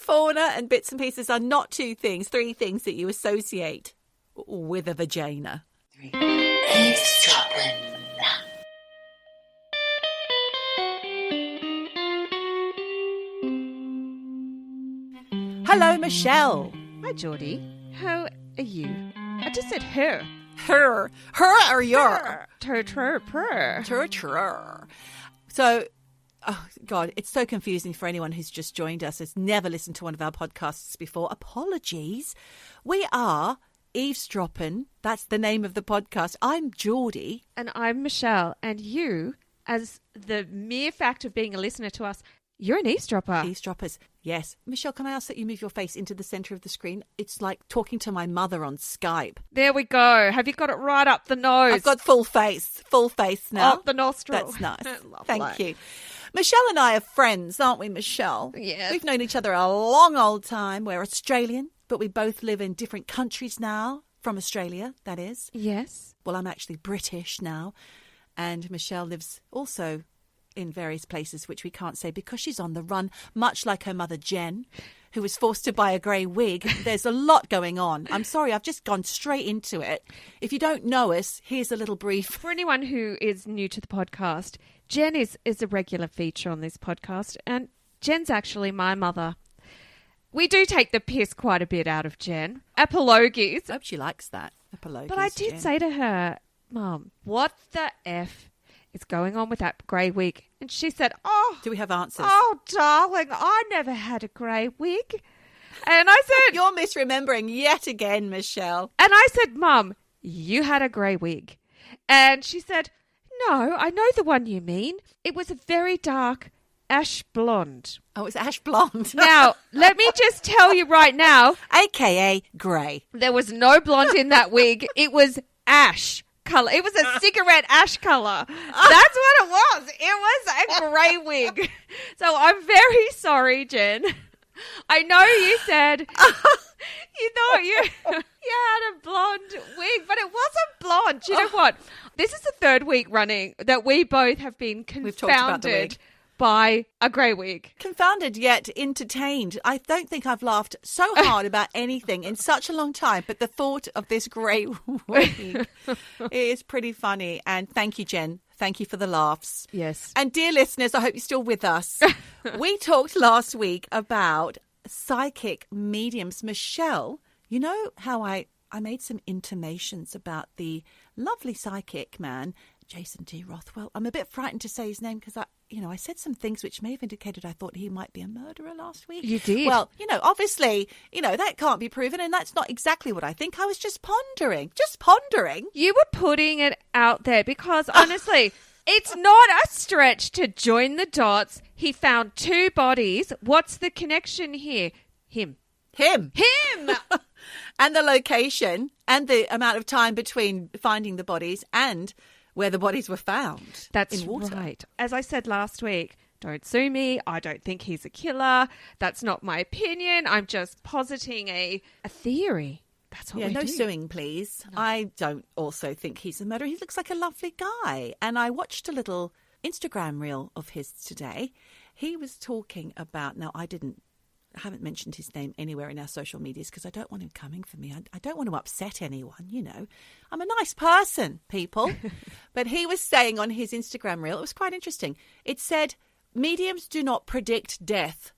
Fauna and bits and pieces are not three things that you associate with a vagina. Eavesdroppin. Hello, Michelle. Hi, Geordie. How are you? I just said her. Her or your? Her. So, oh God, it's so confusing for anyone who's just joined us, has never listened to one of our podcasts before. Apologies. We are Eavesdroppin. That's the name of the podcast. I'm Geordie. And I'm Michelle. And you, as the mere fact of being a listener to us, you're an eavesdropper. Eavesdroppers. Yes. Michelle, can I ask that you move your face into the centre of the screen? It's like talking to my mother on Skype. There we go. Have you got it right up the nose? I've got full face now. Up the nostril. That's nice. Thank you. Michelle and I are friends, aren't we, Michelle? Yes. We've known each other a long old time. We're Australian, but we both live in different countries now, from Australia, that is. Yes. Well, I'm actually British now, and Michelle lives also in various places which we can't say because she's on the run, much like her mother Jen, who was forced to buy a grey wig. There's a lot going on. I'm sorry, I've just gone straight into it. If you don't know us, here's a little brief. For anyone who is new to the podcast, Jen is a regular feature on this podcast, and Jen's actually my mother. We do take the piss quite a bit out of Jen. Apologies. I hope she likes that. Apologies, But I did Jen. say to her, Mum, what the F is going on with that grey wig? And she said, Do we have answers? Oh, darling, I never had a grey wig. And I said... You're misremembering yet again, Michelle. And I said, Mum, you had a grey wig. And she said, no, I know the one you mean. It was a very dark ash blonde. Oh, it's ash blonde. Now, let me just tell you right now. AKA grey. There was no blonde in that wig. It was ash colour. It was a cigarette ash colour. That's what it was. It was a grey wig. So I'm very sorry, Jen. I know you said you thought you had a blonde wig, but it wasn't blonde. Do you know what? This is the third week running that we both have been We've talked about the confounded wig. by a grey wig. Confounded yet entertained. I don't think I've laughed so hard about anything in such a long time, but the thought of this grey wig is pretty funny. And thank you, Jen. Thank you for the laughs. Yes. And dear listeners, I hope you're still with us. We talked last week about psychic mediums. Michelle, you know how I made some intimations about the lovely psychic man, Jason D Rothwell. I'm a bit frightened to say his name because I said some things which may have indicated I thought he might be a murderer last week. You did? Well, obviously, that can't be proven, and that's not exactly what I think. I was just pondering. You were putting it out there because, honestly, it's not a stretch to join the dots. He found two bodies. What's the connection here? Him. And the location and the amount of time between finding the bodies and where the bodies were found. That's in water. right. As I said last week, don't sue me. I don't think he's a killer. That's not my opinion. I'm just positing a theory. That's what we no do. suing, please. No. I don't also think he's a murderer. He looks like a lovely guy. And I watched a little Instagram reel of his today. He was talking about, now I haven't mentioned his name anywhere in our social medias because I don't want him coming for me. I don't want to upset anyone, I'm a nice person, people. But he was saying on his Instagram reel, it was quite interesting. It said, mediums do not predict death,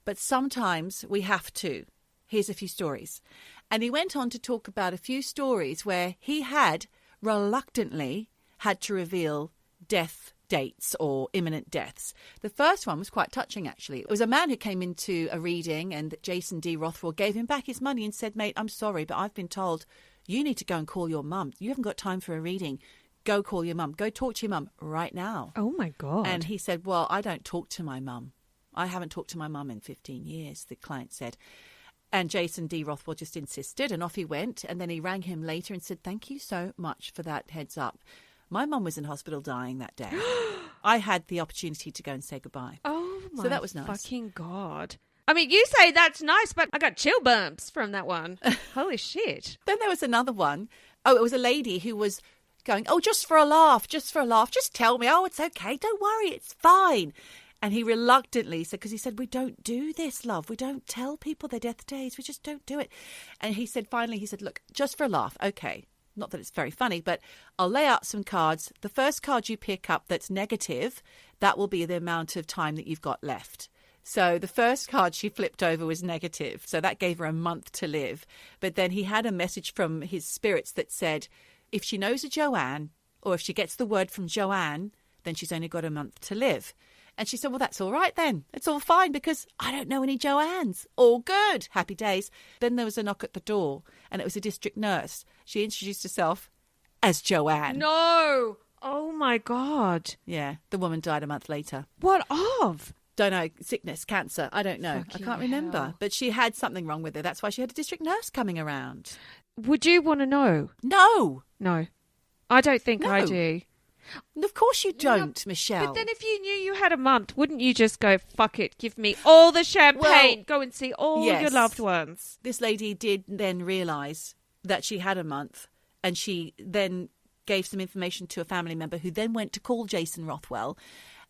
but sometimes we have to. Here's a few stories. And he went on to talk about a few stories where he had reluctantly had to reveal death dates or imminent deaths. The first one was quite touching, actually. It was a man who came into a reading and Jason D Rothwell gave him back his money and said, mate, I'm sorry, but I've been told you need to go and call your mum. You haven't got time for a reading. Go call your mum. Go talk to your mum right now. Oh, my God. And he said, well, I don't talk to my mum. I haven't talked to my mum in 15 years, the client said. And Jason D Rothwell just insisted, and off he went. And then he rang him later and said, thank you so much for that heads up. My mum was in hospital dying that day. I had the opportunity to go and say goodbye. Oh, my so that was nice. Fucking God. I mean, you say that's nice, but I got chill bumps from that one. Holy shit. Then there was another one. Oh, it was a lady who was going, oh, just for a laugh. Just tell me. Oh, it's okay. Don't worry. It's fine. And he reluctantly said, because he said, we don't do this, love. We don't tell people their death days. We just don't do it. And he said, finally, look, just for a laugh, okay. Not that it's very funny, but I'll lay out some cards. The first card you pick up that's negative, that will be the amount of time that you've got left. So the first card she flipped over was negative. So that gave her a month to live. But then he had a message from his spirits that said, if she knows a Joanne, or if she gets the word from Joanne, then she's only got a month to live. And she said, well, that's all right then. It's all fine because I don't know any Joannes. All good. Happy days. Then there was a knock at the door and it was a district nurse. She introduced herself as Joanne. No. Oh, my God. Yeah. The woman died a month later. What of? Don't know. Sickness, cancer. I don't know. Fucking I can't remember. hell. But she had something wrong with her. That's why she had a district nurse coming around. Would you want to know? No. No. I don't think I No. do. Of course you don't, Michelle. But then if you knew you had a month, wouldn't you just go, fuck it, give me all the champagne, go and see all yes. your loved ones? This lady did then realise that she had a month, and she then gave some information to a family member who then went to call Jason Rothwell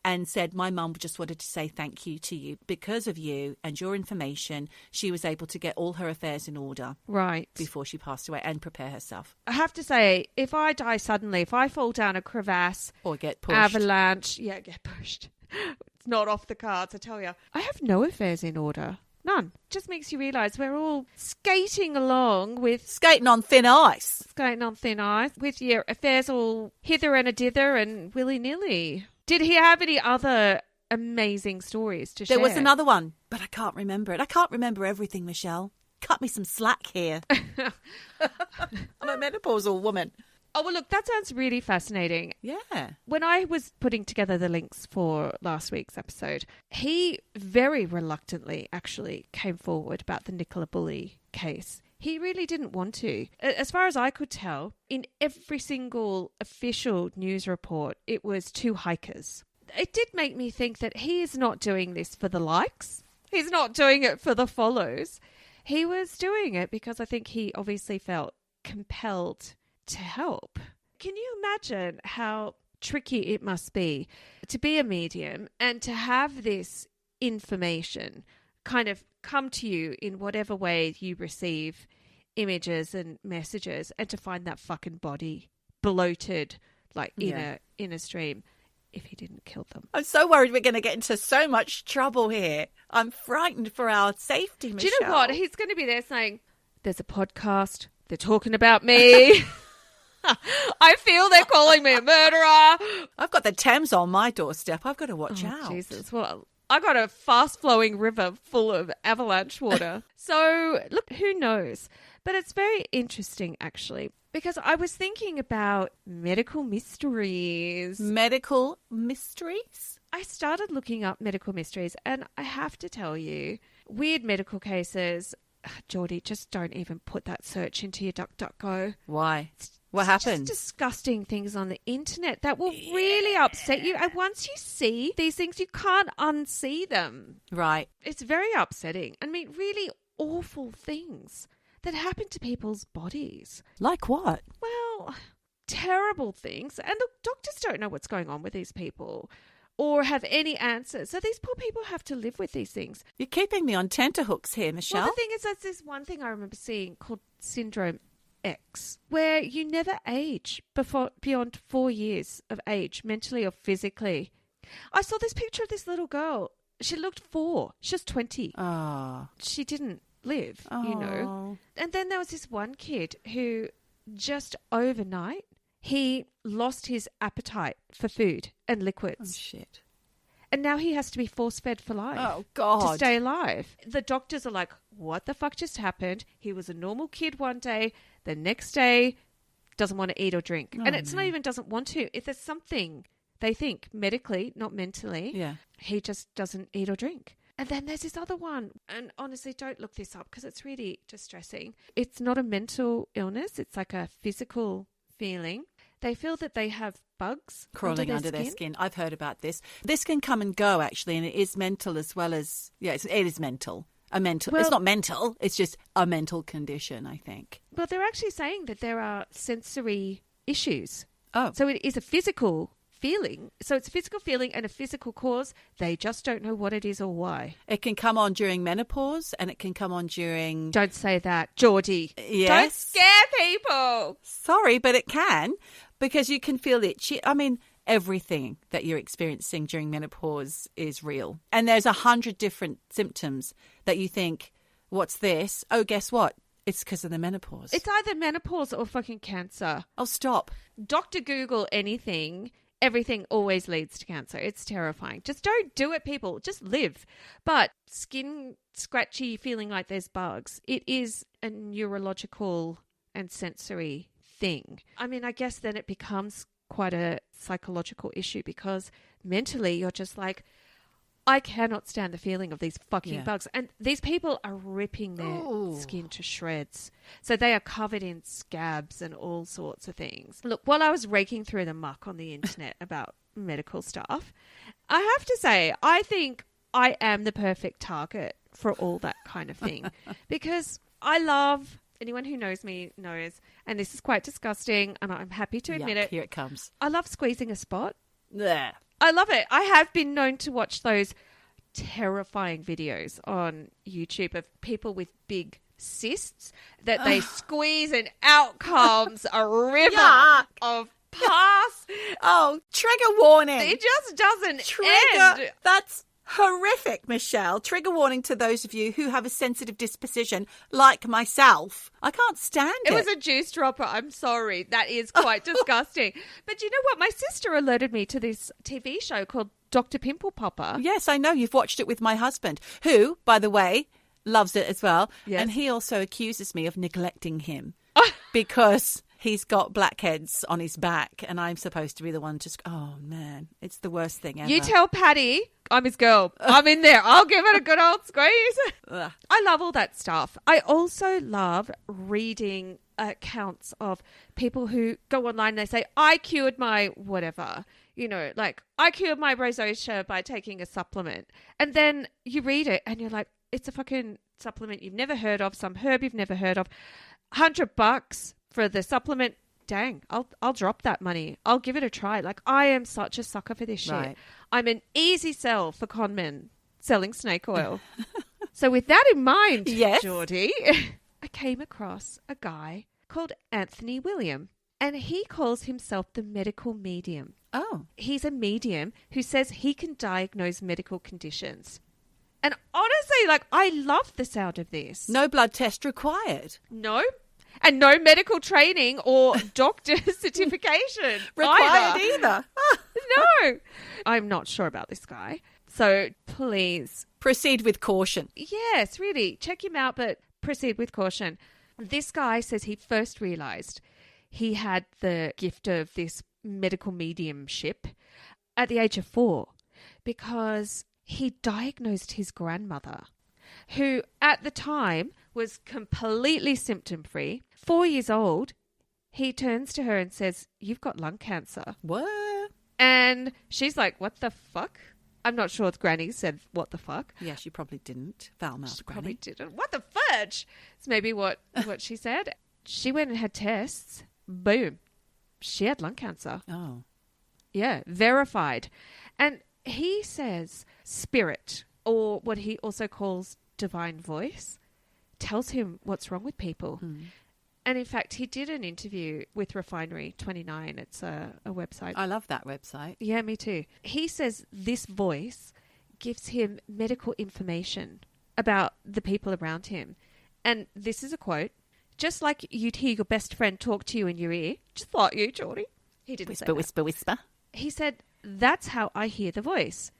and said, my mum just wanted to say thank you to you. Because of you and your information, she was able to get all her affairs in order. Right. Before she passed away and prepare herself. I have to say, if I die suddenly, if I fall down a crevasse, Or get pushed. avalanche, get pushed. It's not off the cards, I tell you. I have no affairs in order. None. Just makes you realise we're all skating along with... Skating on thin ice. Skating on thin ice with your affairs all hither and a dither and willy-nilly. Did he have any other amazing stories to share? There was another one, but I can't remember it. I can't remember everything, Michelle. Cut me some slack here. I'm a menopausal woman. Oh, well, look, that sounds really fascinating. Yeah. When I was putting together the links for last week's episode, he very reluctantly actually came forward about the Nicola Bully case. He really didn't want to. As far as I could tell, in every single official news report, it was two hikers. It did make me think that he is not doing this for the likes. He's not doing it for the follows. He was doing it because I think he obviously felt compelled to help. Can you imagine how tricky it must be to be a medium and to have this information kind of come to you in whatever way you receive images and messages, and to find that fucking body bloated like in a stream if he didn't kill them? I'm so worried we're going to get into so much trouble here. I'm frightened for our safety, Michelle. Do you know what? He's going to be there saying, there's a podcast, they're talking about me. I feel they're calling me a murderer. I've got the Thames on my doorstep. I've got to watch out. Jesus. Well, I got a fast-flowing river full of avalanche water. So, look, who knows? But it's very interesting, actually, because I was thinking about medical mysteries. Medical mysteries? I started looking up medical mysteries, and I have to tell you, weird medical cases, Geordie, just don't even put that search into your DuckDuckGo. Why? What happened? Just disgusting things on the internet that will really upset you. And once you see these things, you can't unsee them. Right. It's very upsetting. I mean, really awful things that happen to people's bodies. Like what? Well, terrible things. And look, doctors don't know what's going on with these people or have any answers. So these poor people have to live with these things. You're keeping me on tenterhooks here, Michelle. Well, the thing is, there's this one thing I remember seeing called Syndrome X, where you never age beyond 4 years of age, mentally or physically. I saw this picture of this little girl. She looked 4. She was 20. Oh. She didn't live, you know. And then there was this one kid who just overnight, he lost his appetite for food and liquids. Oh, shit. And now he has to be force-fed for life. Oh, God. To stay alive. The doctors are like, what the fuck just happened? He was a normal kid one day. The next day, doesn't want to eat or drink. Oh, and it's not even doesn't want to. If there's something they think medically, not mentally, he just doesn't eat or drink. And then there's this other one. And honestly, don't look this up because it's really distressing. It's not a mental illness. It's like a physical feeling. They feel that they have bugs crawling under their skin. I've heard about this. This can come and go, actually, and it is mental as well as... Yeah, it is mental. It's not mental. It's just a mental condition, I think. Well, they're actually saying that there are sensory issues. Oh. So it is a physical feeling. So it's a physical feeling and a physical cause. They just don't know what it is or why. It can come on during menopause and it can come on during... Don't say that, Geordie. Yes. Don't scare people. Sorry, but it can, because you can feel itchy. I mean, everything that you're experiencing during menopause is real. And there's 100 different symptoms that you think, what's this? Oh, guess what? It's because of the menopause. It's either menopause or fucking cancer. Oh, stop. Dr. Google anything. Everything always leads to cancer. It's terrifying. Just don't do it, people. Just live. But skin scratchy, feeling like there's bugs, it is a neurological and sensory thing. I mean, I guess then it becomes quite a psychological issue because mentally you're just like, I cannot stand the feeling of these fucking bugs. And these people are ripping their skin to shreds. So they are covered in scabs and all sorts of things. Look, while I was raking through the muck on the internet about medical stuff, I have to say, I think I am the perfect target for all that kind of thing. Because I love, anyone who knows me knows, and this is quite disgusting, and I'm happy to admit it. Here it comes. I love squeezing a spot. There. I love it. I have been known to watch those terrifying videos on YouTube of people with big cysts that they squeeze and out comes a river of pus. Oh, trigger warning. It just doesn't end. That's horrific, Michelle. Trigger warning to those of you who have a sensitive disposition like myself. I can't stand it. It was a juice dropper. I'm sorry. That is quite disgusting. But you know what? My sister alerted me to this TV show called Dr. Pimple Popper. Yes, I know. You've watched it with my husband, who, by the way, loves it as well. Yes. And he also accuses me of neglecting him because he's got blackheads on his back and I'm supposed to be the one just, oh, man, it's the worst thing ever. You tell Paddy I'm his girl. I'm in there. I'll give it a good old squeeze. I love all that stuff. I also love reading accounts of people who go online and they say, I cured my whatever. You know, like, I cured my rosacea by taking a supplement. And then you read it and you're like, it's a fucking supplement you've never heard of, some herb you've never heard of. $100 for the supplement. Dang, I'll drop that money. I'll give it a try. Like, I am such a sucker for this shit. Right. I'm an easy sell for con men selling snake oil. So with that in mind, yes, Geordie, I came across a guy called Anthony William, and he calls himself the medical medium. Oh. He's a medium who says he can diagnose medical conditions. And honestly, like, I love the sound of this. No blood test required. No. And no medical training or doctor certification required either. No. I'm not sure about this guy. So please. Proceed with caution. Yes, really. Check him out, but proceed with caution. This guy says he first realised he had the gift of this medical mediumship at the age of 4 because he diagnosed his grandmother, who at the time was completely symptom-free. 4 years old, he turns to her and says, "You've got lung cancer." What? And she's like, "What the fuck?" I'm not sure if Granny said, "What the fuck?" Yeah, she probably didn't. Foul-mouthed Granny. Probably didn't. What the fudge? It's maybe what she said. She went and had tests. Boom. She had lung cancer. Oh. Yeah, verified. And he says spirit, or what he also calls divine voice, tells him what's wrong with people. And in fact, he did an interview with Refinery 29. It's a website. I love that website. Yeah, me too. He says this voice gives him medical information about the people around him. And this is a quote. "Just like you'd hear your best friend talk to you in your ear, just like you, Geordie." He didn't say that. Whisper, whisper. He said, "That's how I hear the voice."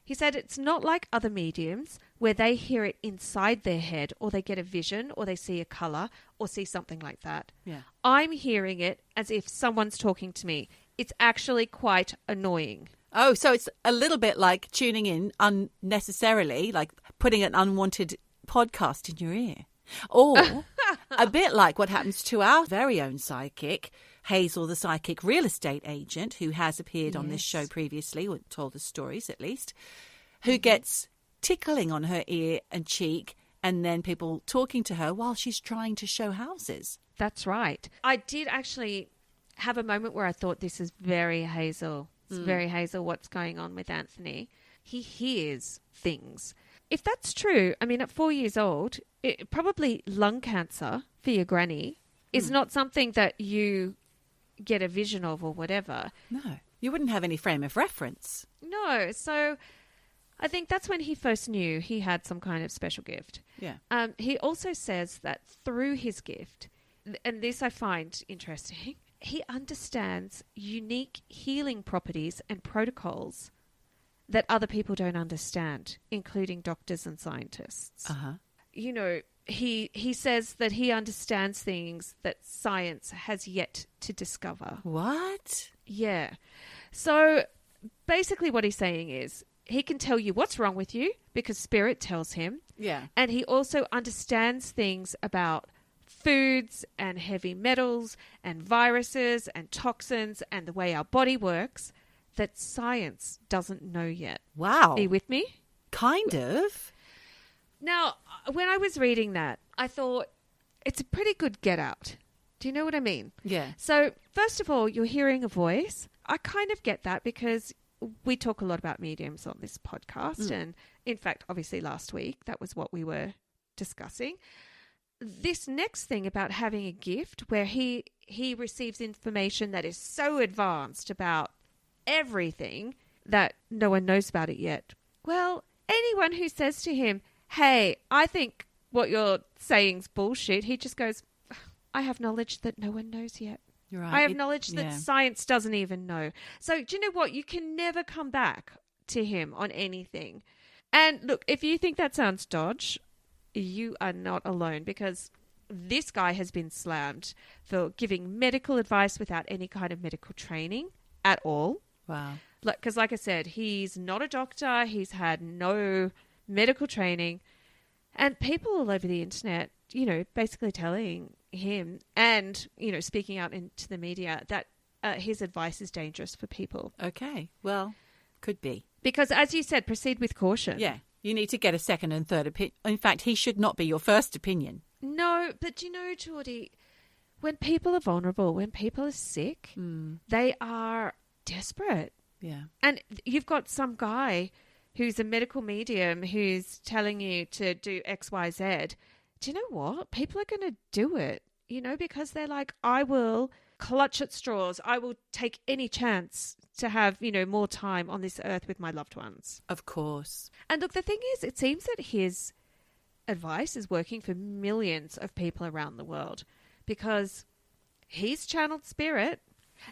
He said it's not like other mediums where they hear it inside their head or they get a vision or they see a colour or see something like that. Yeah. I'm hearing it as if someone's talking to me. It's actually quite annoying. Oh, so it's a little bit like tuning in unnecessarily, like putting an unwanted podcast in your ear. Or a bit like what happens to our very own psychic, Hazel, the psychic real estate agent, who has appeared on this show previously, or told us stories at least, who gets tickling on her ear and cheek and then people talking to her while she's trying to show houses. That's right. I did actually have a moment where I thought this is very Hazel. It's very Hazel what's going on with Anthony. He hears things. If that's true, I mean, at 4 years old, probably lung cancer for your granny is not something that you get a vision of or whatever. No, you wouldn't have any frame of reference. No, so I think that's when he first knew he had some kind of special gift. Yeah. He also says that through his gift, and this I find interesting, he understands unique healing properties and protocols that other people don't understand, including doctors and scientists. Uh-huh. You know, he says that he understands things that science has yet to discover. What? Yeah. So basically what he's saying is he can tell you what's wrong with you because spirit tells him. Yeah. And he also understands things about foods and heavy metals and viruses and toxins and the way our body works that science doesn't know yet. Wow. Are you with me? Kind of. Now, when I was reading that, I thought it's a pretty good get out. Do you know what I mean? Yeah. So, first of all, you're hearing a voice. I kind of get that because we talk a lot about mediums on this podcast. And in fact, obviously last week, that was what we were discussing. This next thing about having a gift where he receives information that is so advanced about everything that no one knows about it yet. Well, anyone who says to him, hey, I think what you're saying's bullshit, he just goes, I have knowledge that no one knows yet. You're right. I have knowledge that science doesn't even know. So do you know what? You can never come back to him on anything. And look, if you think that sounds dodge, you are not alone because this guy has been slammed for giving medical advice without any kind of medical training at all. Wow. Because like I said, he's not a doctor. He's had no medical training. And people all over the internet, you know, basically telling him and, you know, speaking out into the media that his advice is dangerous for people. Okay. Well, could be. Because as you said, proceed with caution. Yeah. You need to get a second and third opinion. In fact, he should not be your first opinion. No, but you know, Geordie, when people are vulnerable, when people are sick, they are desperate. Yeah. And you've got some guy who's a medical medium who's telling you to do X, Y, Z. Do you know what? People are going to do it, you know, because they're like, I will clutch at straws. I will take any chance to have, you know, more time on this earth with my loved ones. Of course. And look, the thing is, it seems that his advice is working for millions of people around the world because he's channeled spirit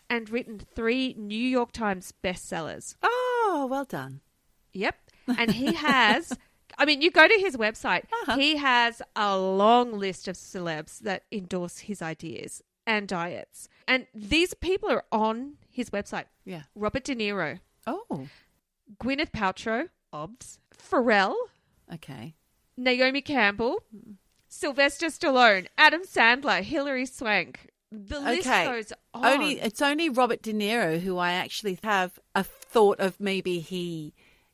and written 3 New York Times bestsellers. Oh, well done. Yep. And he has, I mean, you go to his website, he has a long list of celebs that endorse his ideas and diets. And these people are on his website. Yeah. Robert De Niro. Oh. Gwyneth Paltrow. Obs. Pharrell. Okay. Naomi Campbell. Sylvester Stallone. Adam Sandler. Hilary Swank. The list goes on. It's only Robert De Niro who I actually have a thought of maybe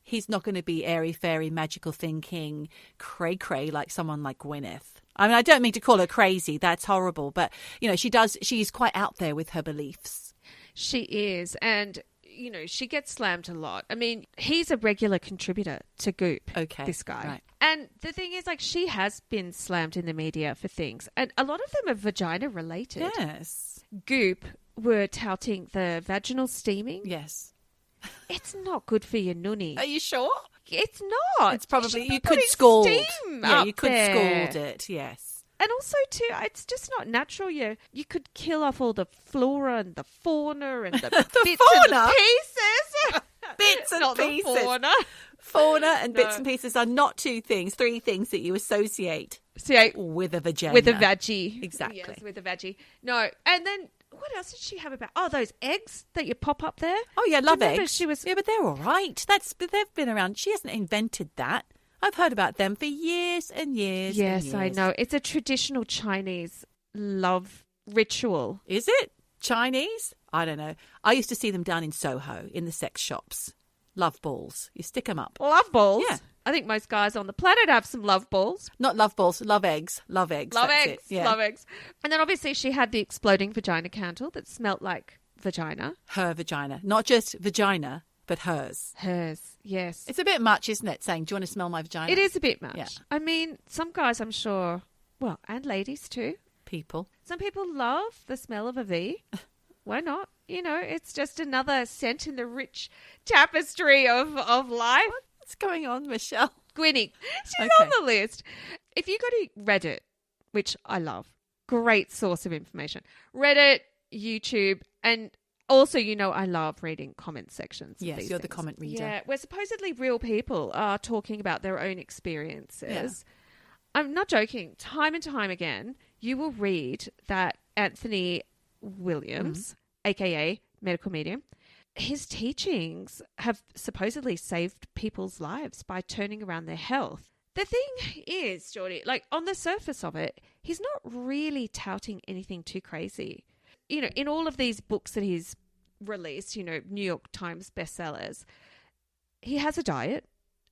he's not going to be airy-fairy, magical thinking, cray-cray like someone like Gwyneth. I mean, I don't mean to call her crazy. That's horrible. But, you know, she's quite out there with her beliefs. She is. And, you know, she gets slammed a lot. I mean, he's a regular contributor to Goop, this guy. Right. And the thing is, like, she has been slammed in the media for things. And a lot of them are vagina-related. Yes. Goop were touting the vaginal steaming. Yes. It's not good for your nunny. Are you sure? It's not. It's probably, you could scald. Yeah, you could scald it, yes. And also, too, it's just not natural. You could kill off all the flora and the fauna and the bits fauna? and pieces. Bits and not pieces. The fauna. Fauna and bits and pieces are not 2 things, 3 things that you associate with a vagina. With a veggie. Exactly. Yes, with a veggie. No, and then what else did she have about? Oh, those eggs that you pop up there. Oh, yeah, love eggs. She was... Yeah, but they're all right. They've been around. She hasn't invented that. I've heard about them for years and years and years. I know. It's a traditional Chinese love ritual. Is it? Chinese? I don't know. I used to see them down in Soho in the sex shops. Love balls. You stick them up. Love balls? Yeah. I think most guys on the planet have some love balls. Not love balls, love eggs. Love eggs. Love That's eggs. It. Yeah. Love eggs. And then obviously she had the exploding vagina candle that smelt like vagina. Her vagina. Not just vagina, but hers. Hers, yes. It's a bit much, isn't it, saying, do you want to smell my vagina? It is a bit much. Yeah. I mean, some guys, I'm sure, well, and ladies too. People. Some people love the smell of a V. Why not? You know, it's just another scent in the rich tapestry of life. What's going on, Michelle? Gwynny, she's Okay. on the list. If you go to Reddit, which I love, great source of information. Reddit, YouTube, and also, you know, I love reading comment sections. Yes, these you're the things. comment reader. Yeah, where supposedly real people are talking about their own experiences. Yeah. I'm not joking. Time and time again, you will read that Anthony Williams, aka medical medium, his teachings have supposedly saved people's lives by turning around their health. The thing is, Geordie, like on the surface of it, he's not really touting anything too crazy. You know, in all of these books that he's released, you know, New York Times bestsellers, he has a diet,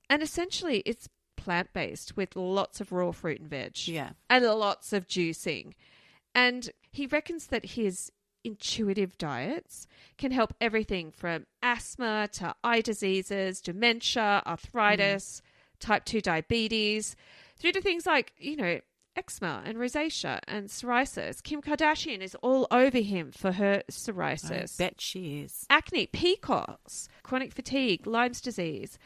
and essentially it's plant-based with lots of raw fruit and veg. Yeah. And lots of juicing. And he reckons that his intuitive diets can help everything from asthma to eye diseases, dementia, arthritis, type 2 diabetes, through to things like, you know, eczema and rosacea and psoriasis. Kim Kardashian is all over him for her psoriasis. I bet she is. Acne, PCOS, chronic fatigue, Lyme's disease,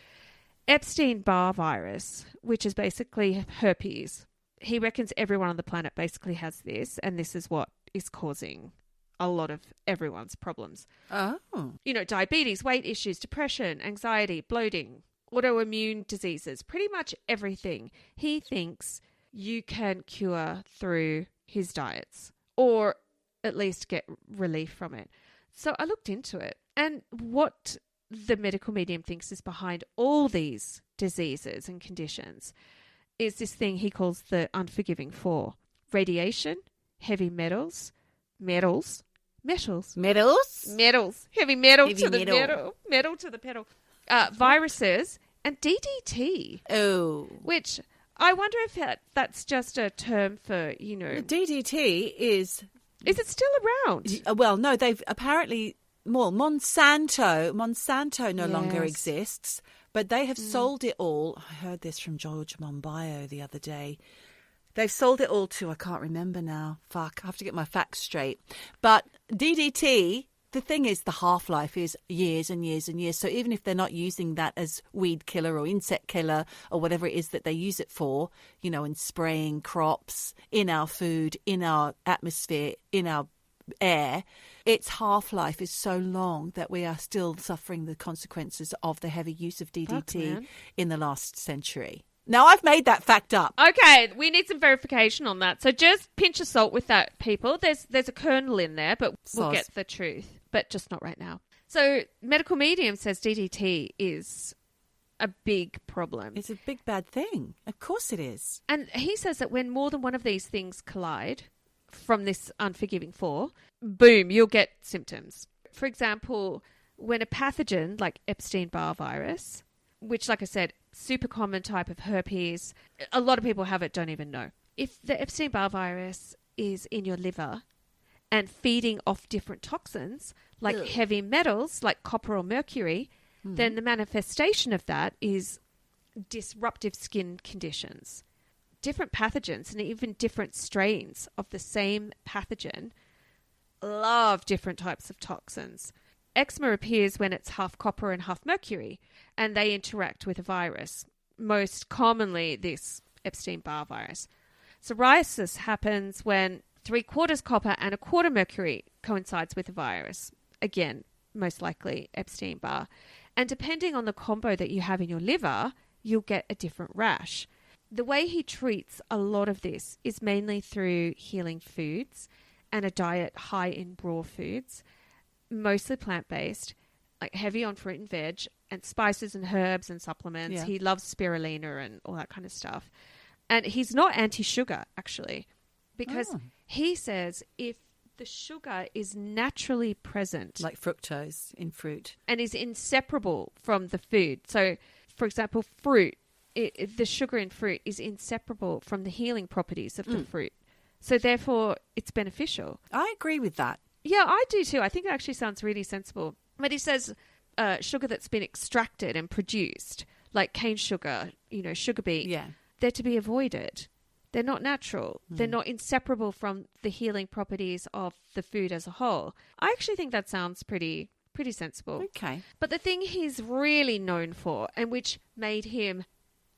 Epstein-Barr virus, which is basically herpes. He reckons everyone on the planet basically has this, and this is what is causing a lot of everyone's problems. Oh. You know, diabetes, weight issues, depression, anxiety, bloating, autoimmune diseases, pretty much everything he thinks you can cure through his diets, or at least get relief from it. So I looked into it, and what the medical medium thinks is behind all these diseases and conditions is this thing he calls the unforgiving four: radiation, heavy metals, heavy metal Heavy to the metal. metal to the pedal, viruses, and DDT. Oh. Which I wonder if that's just a term for, you know, DDT is it still around? well, no, they've apparently, well, Monsanto no longer Yes. exists, but they have sold it all. I heard this from George Monbiot the other day. They've sold it all to, I can't remember now. Fuck, I have to get my facts straight. But DDT, the thing is, the half-life is years and years and years. So even if they're not using that as weed killer or insect killer or whatever it is that they use it for, you know, in spraying crops, in our food, in our atmosphere, in our air, its half-life is so long that we are still suffering the consequences of the heavy use of DDT man. in the last century. Now, I've made that fact up. Okay, we need some verification on that. So just pinch of salt with that, people. There's a kernel in there, but we'll Soz. get the truth. But just not right now. So medical medium says DDT is a big problem. It's a big bad thing. Of course it is. And he says that when more than one of these things collide from this unforgiving four, boom, you'll get symptoms. For example, when a pathogen like Epstein-Barr virus, which, like I said, super common type of herpes, a lot of people have it, don't even know. If the Epstein-Barr virus is in your liver and feeding off different toxins like heavy metals like copper or mercury, then the manifestation of that is disruptive skin conditions. Different pathogens and even different strains of the same pathogen love different types of toxins. Eczema appears when it's half copper and half mercury, and they interact with a virus, most commonly this Epstein-Barr virus. Psoriasis happens when 3/4 copper and 1/4 mercury coincides with a virus. Again, most likely Epstein-Barr. And depending on the combo that you have in your liver, you'll get a different rash. The way he treats a lot of this is mainly through healing foods and a diet high in raw foods, mostly plant-based, like heavy on fruit and veg, and spices and herbs and supplements. Yeah. He loves spirulina and all that kind of stuff. And he's not anti-sugar, actually, because he says if the sugar is naturally present, Like fructose in fruit. and is inseparable from the food. So, for example, fruit, the sugar in fruit is inseparable from the healing properties of the fruit. So, therefore, it's beneficial. I agree with that. Yeah, I do too. I think it actually sounds really sensible. But he says sugar that's been extracted and produced, like cane sugar, sugar beet, they're to be avoided. They're not natural. They're not inseparable from the healing properties of the food as a whole. I actually think that sounds pretty sensible. Okay. But the thing he's really known for, and which made him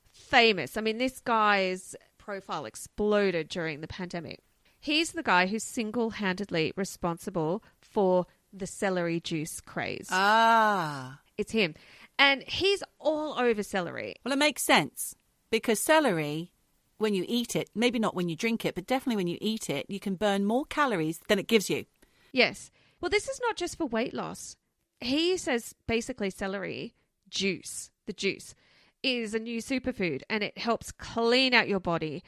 famous, I mean, this guy's profile exploded during the pandemic. He's the guy who's single-handedly responsible for the celery juice craze. Ah. It's him. And he's all over celery. Well, it makes sense because celery, when you eat it, maybe not when you drink it, but definitely when you eat it, you can burn more calories than it gives you. Yes. Well, this is not just for weight loss. He says basically celery juice, the juice, is a new superfood and it helps clean out your body.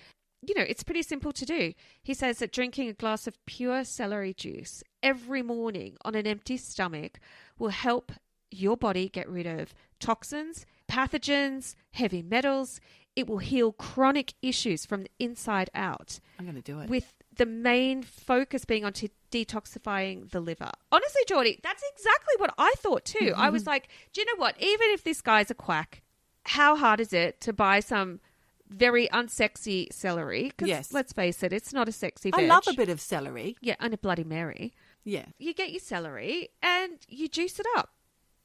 It's pretty simple to do. He says that drinking a glass of pure celery juice every morning on an empty stomach will help your body get rid of toxins, pathogens, heavy metals. It will heal chronic issues from the inside out. I'm going to do it. With the main focus being on detoxifying the liver. Honestly, Geordie, that's exactly what I thought too. I was like, do you know what? Even if this guy's a quack, how hard is it to buy some very unsexy celery? Because let's face it, it's not a sexy veg. I love a bit of celery. Yeah, and a Bloody Mary. Yeah. You get your celery and you juice it up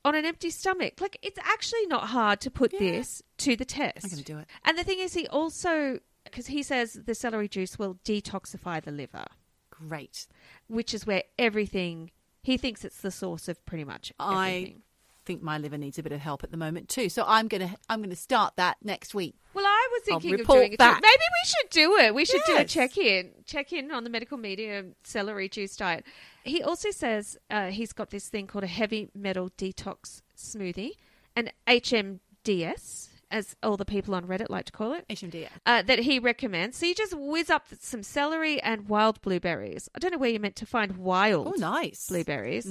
on an empty stomach. Like, it's actually not hard to put this to the test. I'm going to do it. And the thing is, he also, because he says the celery juice will detoxify the liver. Great. Which is where everything, he thinks it's the source of pretty much everything. I think my liver needs a bit of help at the moment too. So I'm going to start that next week. Well, I was thinking of report doing it back. too. Maybe we should do it. We should do a Yes. check-in on the medical medium celery juice diet. He also says he's got this thing called a heavy metal detox smoothie, an HMDS, as all the people on Reddit like to call it. HMDS. That he recommends. So you just whiz up some celery and wild blueberries. I don't know where you're meant to find wild blueberries.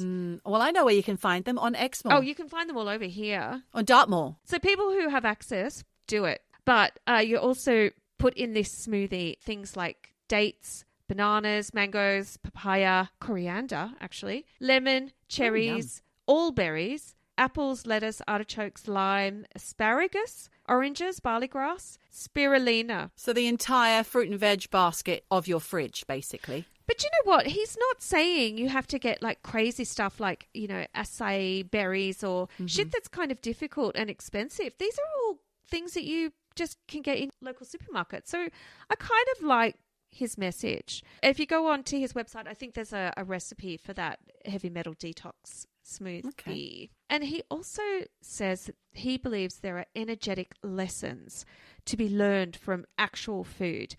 Well, I know where you can find them on Exmoor. Oh, you can find them all over here. On Dartmoor. So people who have access, do it. But you also put in this smoothie things like dates, bananas, mangoes, papaya, coriander, actually, lemon, cherries, all berries, apples, lettuce, artichokes, lime, asparagus, oranges, barley grass, spirulina. So the entire fruit and veg basket of your fridge, basically. But you know what? He's not saying you have to get like crazy stuff like, acai berries or shit that's kind of difficult and expensive. These are all things that you just can get in local supermarkets. So I kind of like his message. If you go on to his website, I think there's a recipe for that heavy metal detox smoothie. Okay. And he also says that he believes there are energetic lessons to be learned from actual food.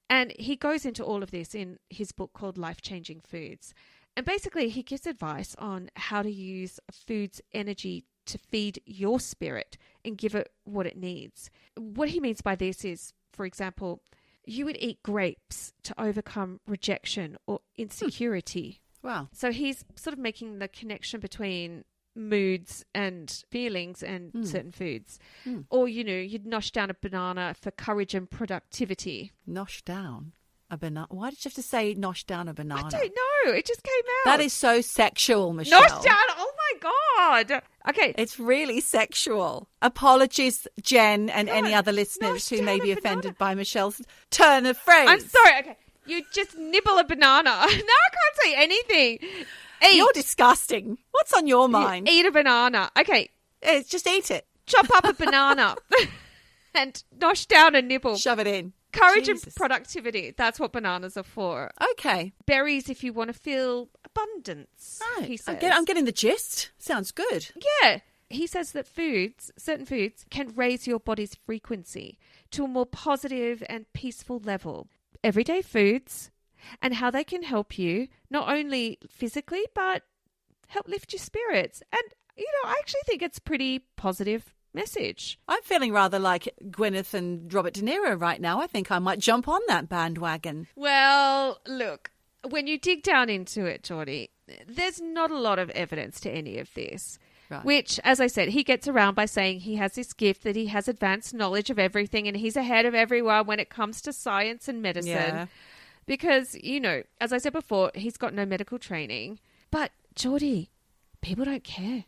And he goes into all of this in his book called Life-Changing Foods. And basically he gives advice on how to use food's energy to feed your spirit and give it what it needs. What he means by this is, for example, you would eat grapes to overcome rejection or insecurity. Wow. So he's sort of making the connection between moods and feelings and certain foods. Or, you'd nosh down a banana for courage and productivity. Nosh down a banana? Why did you have to say nosh down a banana? I don't know. It just came out. That is so sexual, Michelle. Nosh down. Oh my God. Okay. It's really sexual. Apologies, Jen, and any other listeners who may be offended by Michelle's turn of phrase. I'm sorry. Okay. You just nibble a banana. Now I can't say anything. Eat. You're disgusting. What's on your mind? Eat a banana. Okay. Just eat it. Chop up a banana and nosh down a nibble. Shove it in. Courage and productivity. That's what bananas are for. Okay. Berries if you want to feel abundance, Right. he says. I'm getting the gist. Sounds good. Yeah. He says that certain foods can raise your body's frequency to a more positive and peaceful level. Everyday foods and how they can help you not only physically but help lift your spirits. And, I actually think it's pretty positive message. I'm feeling rather like Gwyneth and Robert De Niro right now. I think I might jump on that bandwagon. Well, look, when you dig down into it, Geordie, there's not a lot of evidence to any of this. Right. Which, as I said, he gets around by saying he has this gift that he has advanced knowledge of everything and he's ahead of everyone when it comes to science and medicine. Yeah. Because, you know, as I said before, he's got no medical training. But, Geordie, people don't care.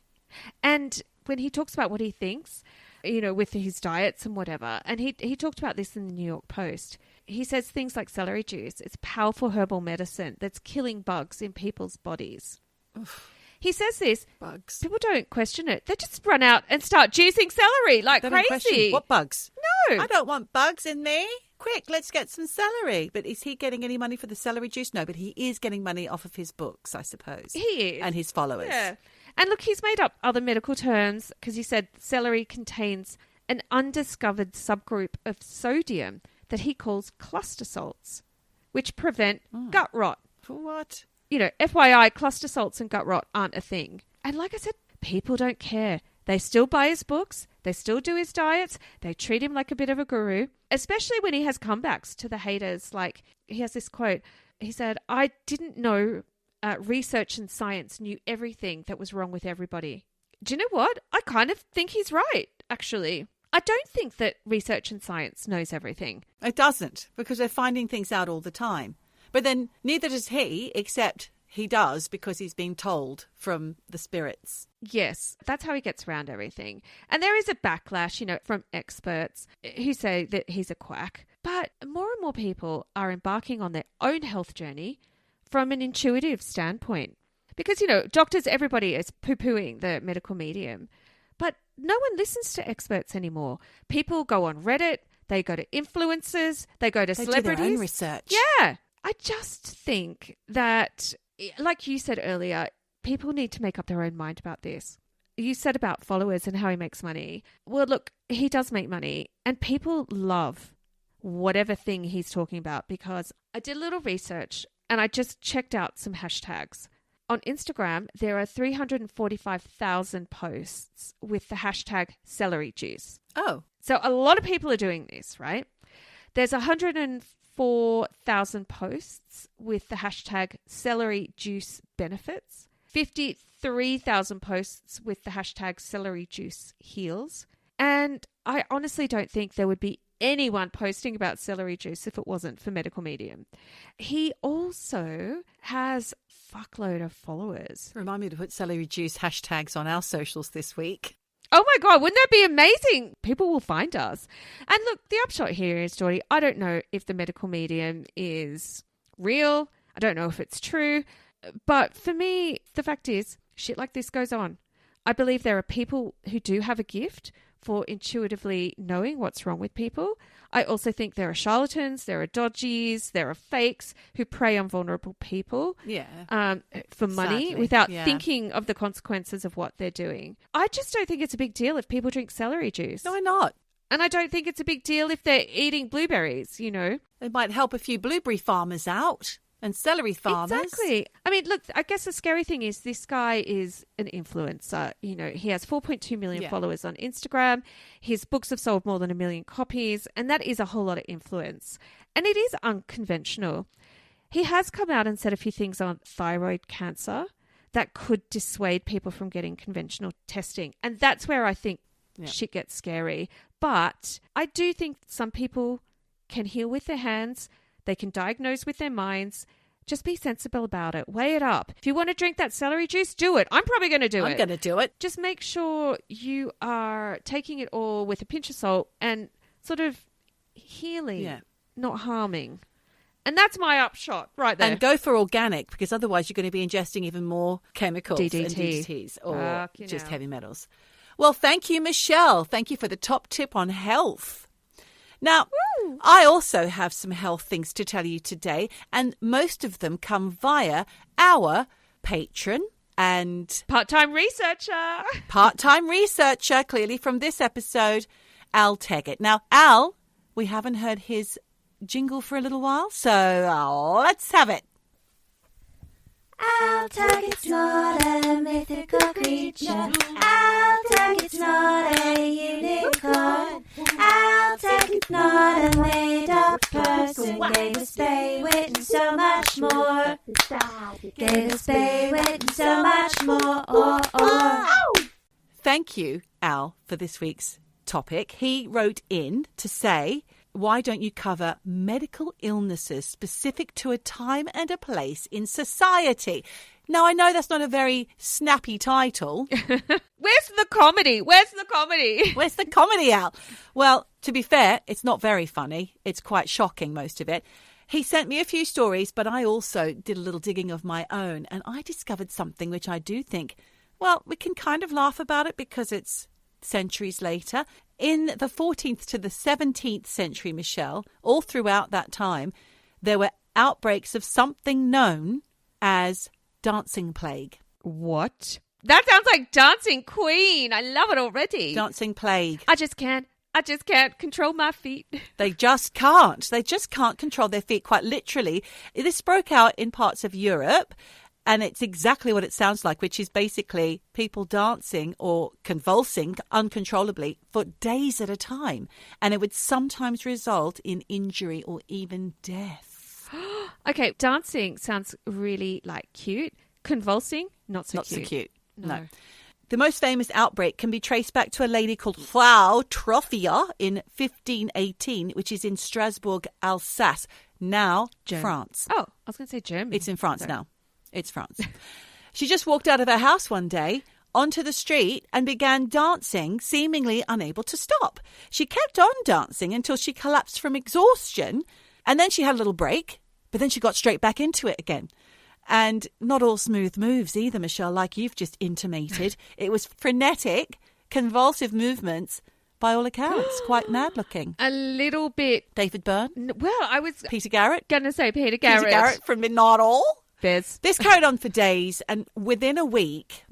And when he talks about what he thinks, you know, with his diets and whatever, and he talked about this in the New York Post. He says things like celery juice, it's powerful herbal medicine that's killing bugs in people's bodies. Oof. He says this. Bugs. People don't question it. They just run out and start juicing celery like crazy. What bugs? No. I don't want bugs in me. Quick, let's get some celery. But is he getting any money for the celery juice? No, but he is getting money off of his books, I suppose. He is. And his followers. Yeah. And look, he's made up other medical terms because he said celery contains an undiscovered subgroup of sodium that he calls cluster salts, which prevent gut rot. For what? You know, FYI, cluster salts and gut rot aren't a thing. And like I said, people don't care. They still buy his books. They still do his diets. They treat him like a bit of a guru, especially when he has comebacks to the haters. Like, he has this quote. He said, I didn't know research and science knew everything that was wrong with everybody. Do you know what? I kind of think he's right, actually. I don't think that research and science knows everything. It doesn't, because they're finding things out all the time. But then neither does he, except he does because he's being told from the spirits. Yes, that's how he gets around everything. And there is a backlash, you know, from experts who say that he's a quack. But more and more people are embarking on their own health journey from an intuitive standpoint. Because, you know, doctors, everybody is poo-pooing the medical medium. But no one listens to experts anymore. People go on Reddit, they go to influencers, they go to celebrities. They do their own research. Yeah. I just think that, like you said earlier, people need to make up their own mind about this. You said about followers and how he makes money. Well, look, he does make money and people love whatever thing he's talking about, because I did a little research and I just checked out some hashtags. On Instagram, there are 345,000 posts with the hashtag celery juice. Oh. So a lot of people are doing this, right? There's 104,000 posts with the hashtag celery juice benefits, 53,000 posts with the hashtag celery juice heals. And I honestly don't think there would be anyone posting about celery juice if it wasn't for medical medium. He also has a fuckload of followers. Remind me to put celery juice hashtags on our socials this week. Oh my God, wouldn't that be amazing? People will find us. And look, the upshot here is, Geordie, I don't know if the medical medium is real. I don't know if it's true. But for me, the fact is, shit like this goes on. I believe there are people who do have a gift for intuitively knowing what's wrong with people. I also think there are charlatans, there are dodgies, there are fakes who prey on vulnerable people for money without thinking of the consequences of what they're doing. I just don't think it's a big deal if people drink celery juice. No, why not? And I don't think it's a big deal if they're eating blueberries, you know. It might help a few blueberry farmers out. And celery farmers. Exactly. I mean, look, I guess the scary thing is this guy is an influencer. You know, he has 4.2 million followers on Instagram. His books have sold more than 1 million copies. And that is a whole lot of influence. And it is unconventional. He has come out and said a few things on thyroid cancer that could dissuade people from getting conventional testing. And that's where I think shit gets scary. But I do think some people can heal with their hands. They can diagnose with their minds. Just be sensible about it. Weigh it up. If you want to drink that celery juice, do it. I'm probably going to do it. I'm going to do it. Just make sure you are taking it all with a pinch of salt and sort of healing, not harming. And that's my upshot right there. And go for organic, because otherwise you're going to be ingesting even more chemicals DDT. and DDTs or just heavy metals. Well, thank you, Michelle. Thank you for the top tip on health. Now, I also have some health things to tell you today, and most of them come via our patron and part-time researcher, clearly from this episode, Al Teggett. Now, Al, we haven't heard his jingle for a little while, so let's have it. Al Taggett's not a mythical creature. Al Taggett's not a unicorn. Al Taggett's not a made-up person. Gave us Bay Wit and so much more. Gave us Bay Wit and so much more. Thank you, Al, for this week's topic. He wrote in to say why don't you cover medical illnesses specific to a time and a place in society? Now, I know that's not a very snappy title. Where's the comedy? Where's the comedy? Where's the comedy, Al? Well, to be fair, it's not very funny. It's quite shocking, most of it. He sent me a few stories, but I also did a little digging of my own, and I discovered something which I do think, well, we can kind of laugh about it because it's centuries later. In the 14th to the 17th century, Michelle, all throughout that time, there were outbreaks of something known as dancing plague. What? That sounds like Dancing Queen. I love it already. Dancing plague. I just can't control my feet. They just can't. They just can't control their feet, quite literally. This broke out in parts of Europe, and it's exactly what it sounds like, which is basically people dancing or convulsing uncontrollably for days at a time. And it would sometimes result in injury or even death. Okay, dancing sounds really cute. Convulsing, not so cute. No. The most famous outbreak can be traced back to a lady called Frau Troffea in 1518, which is in Strasbourg, Alsace, now France. Oh, I was going to say Germany. It's in France now. It's France. She just walked out of her house one day onto the street and began dancing, seemingly unable to stop. She kept on dancing until she collapsed from exhaustion, and then she had a little break, but then she got straight back into it again. And not all smooth moves either, Michelle, like you've just intimated. It was frenetic, convulsive movements, by all accounts, quite mad looking. A little bit. David Byrne? Well, I was Peter Garrett? going to say Peter Garrett. Peter Garrett from Midnight Oil. Bez. This carried on for days, and within a week,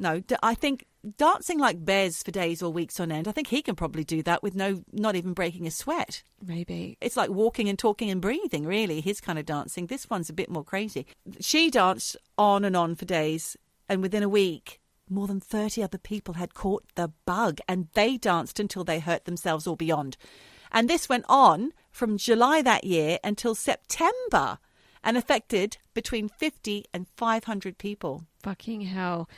I think dancing like Bez for days or weeks on end, I think he can probably do that with not even breaking a sweat. Maybe. It's like walking and talking and breathing, really, his kind of dancing. This one's a bit more crazy. She danced on and on for days, and within a week, more than 30 other people had caught the bug, and they danced until they hurt themselves or beyond. And this went on from July that year until September, and affected between 50 and 500 people. Fucking hell.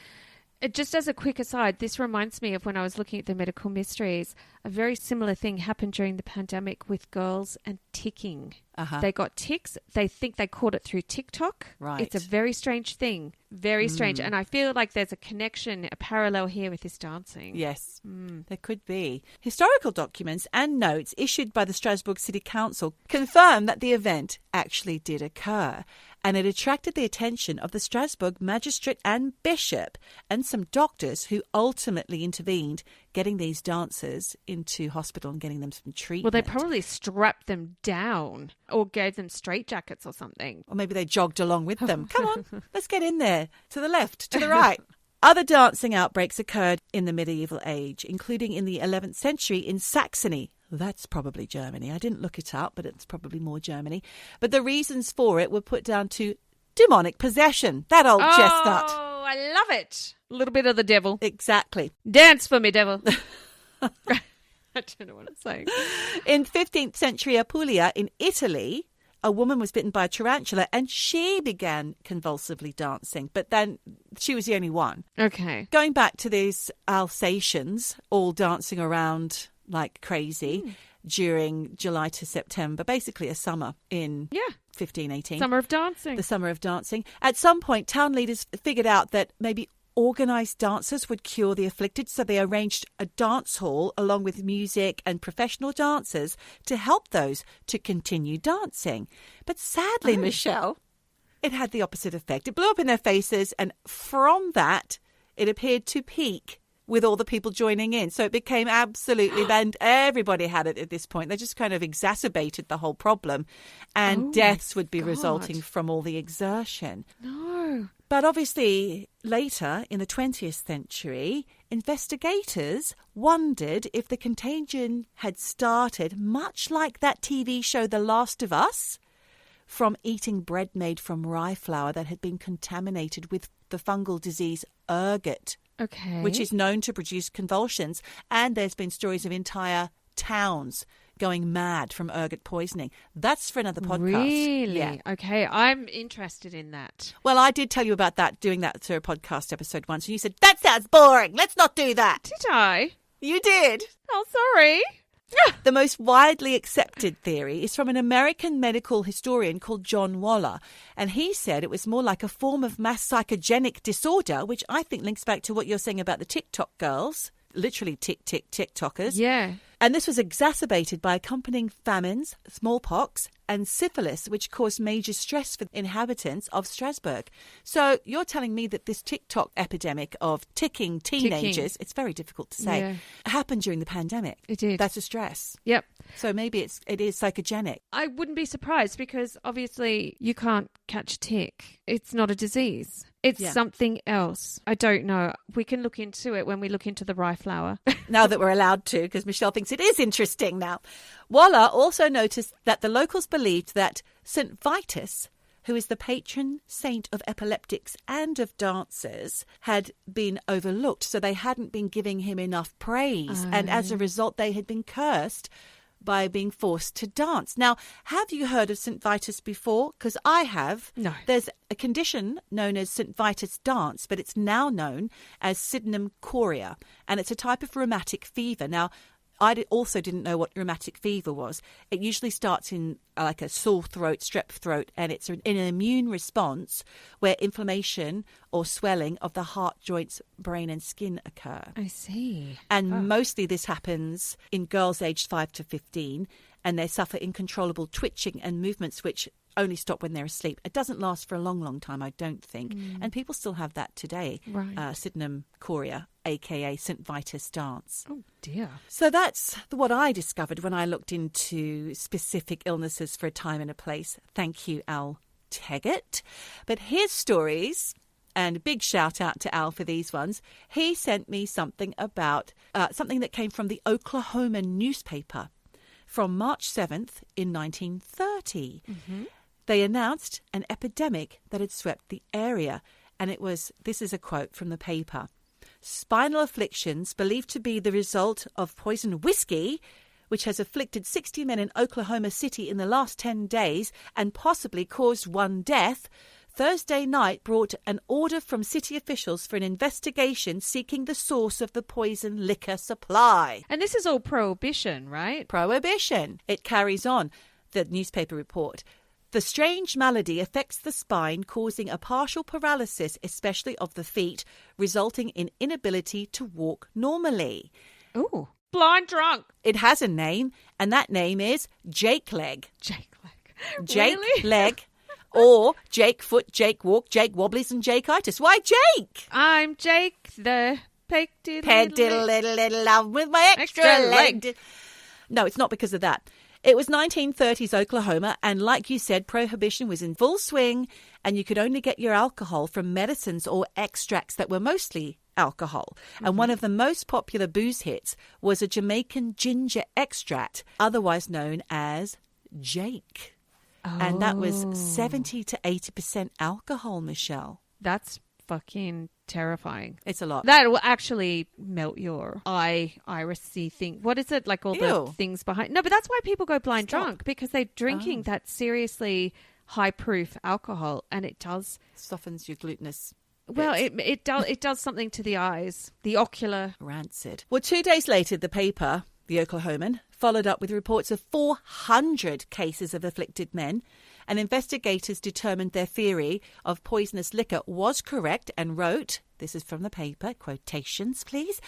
Just as a quick aside, this reminds me of when I was looking at the medical mysteries. A very similar thing happened during the pandemic with girls and ticking. They got ticks. They think they caught it through TikTok. Right. It's a very strange thing. Very strange. And I feel like there's a connection, a parallel here with this dancing. Yes, there could be. Historical documents and notes issued by the Strasbourg City Council confirm that the event actually did occur. And it attracted the attention of the Strasbourg magistrate and bishop and some doctors who ultimately intervened, getting these dancers into hospital and getting them some treatment. Well, they probably strapped them down or gave them straitjackets or something. Or maybe they jogged along with them. Come on, let's get in there. To the left, to the right. Other dancing outbreaks occurred in the medieval age, including in the 11th century in Saxony. That's probably Germany. I didn't look it up, but it's probably more Germany. But the reasons for it were put down to demonic possession. That old chestnut. Oh, I love it. A little bit of the devil. Exactly. Dance for me, devil. I don't know what I'm saying. In 15th century Apulia in Italy, a woman was bitten by a tarantula and she began convulsively dancing. But then she was the only one. Okay. Going back to these Alsatians all dancing around like crazy during July to September, basically a summer in 1518. Summer of dancing. The summer of dancing. At some point, town leaders figured out that maybe organised dancers would cure the afflicted, so they arranged a dance hall along with music and professional dancers to help those to continue dancing. But sadly, Michelle, it had the opposite effect. It blew up in their faces, and from that, it appeared to peak with all the people joining in. So it became absolutely banned. Everybody had it at this point. They just kind of exacerbated the whole problem. And deaths would be resulting from all the exertion. No. But obviously, later in the 20th century, investigators wondered if the contagion had started, much like that TV show The Last of Us, from eating bread made from rye flour that had been contaminated with the fungal disease ergot. Okay. Which is known to produce convulsions. And there's been stories of entire towns going mad from ergot poisoning. That's for another podcast. Really? Yeah. Okay, I'm interested in that. Well, I did tell you about that, doing that to a podcast episode once, and you said, that sounds boring. Let's not do that. Did I? You did. Oh, sorry. The most widely accepted theory is from an American medical historian called John Waller, and he said it was more like a form of mass psychogenic disorder, which I think links back to what you're saying about the TikTok girls, literally TikTokers. Yeah. And this was exacerbated by accompanying famines, smallpox, and syphilis, which caused major stress for inhabitants of Strasbourg. So you're telling me that this TikTok epidemic of ticking teenagers, it's very difficult to say, happened during the pandemic. It did. That's a stress. Yep. So maybe it is psychogenic. I wouldn't be surprised because obviously you can't catch a tick. It's not a disease. It's something else. I don't know. We can look into it when we look into the rye flour. Now that we're allowed to, because Michelle thinks it is interesting now. Waller also noticed that the locals believed that St. Vitus, who is the patron saint of epileptics and of dancers, had been overlooked. So they hadn't been giving him enough praise. And as a result, they had been cursed by being forced to dance. Now, have you heard of St. Vitus before? Because I have. No. There's a condition known as St. Vitus dance, but it's now known as Sydenham chorea, and it's a type of rheumatic fever. Now, I also didn't know what rheumatic fever was. It usually starts in like a sore throat, strep throat, and it's an immune response where inflammation or swelling of the heart, joints, brain and skin occur. I see. And mostly this happens in girls aged 5 to 15, and they suffer incontrollable twitching and movements which only stop when they're asleep. It doesn't last for a long, long time, I don't think. And people still have that today. Right. Sydenham chorea, a.k.a. St. Vitus dance. Oh, dear. So that's what I discovered when I looked into specific illnesses for a time and a place. Thank you, Al Teggett. But his stories, and big shout out to Al for these ones, he sent me something about something that came from the Oklahoma newspaper from March 7th in 1930. They announced an epidemic that had swept the area. And it was, this is a quote from the paper, spinal afflictions believed to be the result of poison whiskey, which has afflicted 60 men in Oklahoma City in the last 10 days and possibly caused one death, Thursday night brought an order from city officials for an investigation seeking the source of the poison liquor supply. And this is all prohibition, right? Prohibition. It carries on, the newspaper report. The strange malady affects the spine, causing a partial paralysis, especially of the feet, resulting in inability to walk normally. Ooh. Blind drunk. It has a name, and that name is Jake Leg. Jake Leg. Jake Really? Leg, or Jake Foot, Jake Walk, Jake Wobblies, and Jake-itis. Why Jake? I'm Jake, the peg diddle Little love with my extra leg. No, it's not because of that. It was 1930s Oklahoma, and like you said, prohibition was in full swing, and you could only get your alcohol from medicines or extracts that were mostly alcohol. And one of the most popular booze hits was a Jamaican ginger extract, otherwise known as Jake. And that was 70 to 80% alcohol, Michelle. That's fucking terrifying. It's a lot. That will actually melt your irisy thing. What is it? Like all the things behind. No, but that's why people go blind drunk, because they're drinking that seriously high proof alcohol, and it does softens your glutinous. Well, it does something to the eyes, the ocular. Rancid. Well, 2 days later, the paper, the Oklahoman, followed up with reports of 400 cases of afflicted men, and investigators determined their theory of poisonous liquor was correct and wrote, this is from the paper, quotations please,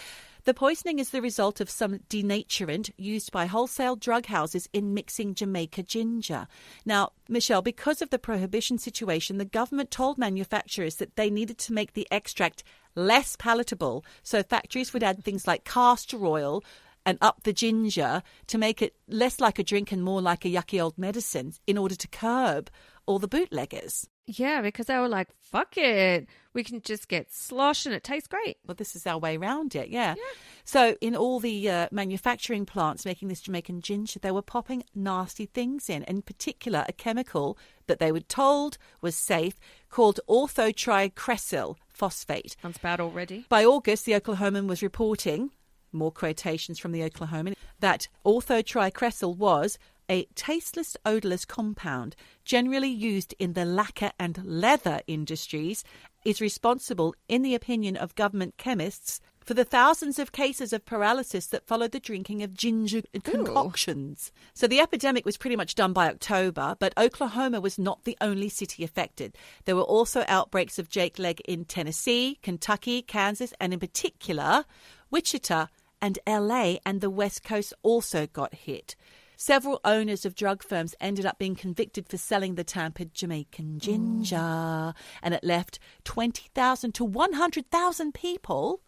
the poisoning is the result of some denaturant used by wholesale drug houses in mixing Jamaica ginger. Now, Michelle, because of the prohibition situation, the government told manufacturers that they needed to make the extract less palatable, so factories would add things like castor oil and up the ginger to make it less like a drink and more like a yucky old medicine in order to curb all the bootleggers. Yeah, because they were like, fuck it. We can just get slosh and it tastes great. Well, this is our way around it, yeah. So in all the manufacturing plants making this Jamaican ginger, they were popping nasty things in particular a chemical that they were told was safe called orthotricresyl phosphate. Sounds bad already. By August, the Oklahoman was reporting, more quotations from the Oklahoman, that orthotricresyl was a tasteless, odorless compound generally used in the lacquer and leather industries, is responsible, in the opinion of government chemists, for the thousands of cases of paralysis that followed the drinking of ginger concoctions. So the epidemic was pretty much done by October, but Oklahoma was not the only city affected. There were also outbreaks of Jake Leg in Tennessee, Kentucky, Kansas, and in particular, Wichita and LA and the West Coast also got hit. Several owners of drug firms ended up being convicted for selling the tampered Jamaican ginger, and it left 20,000 to 100,000 people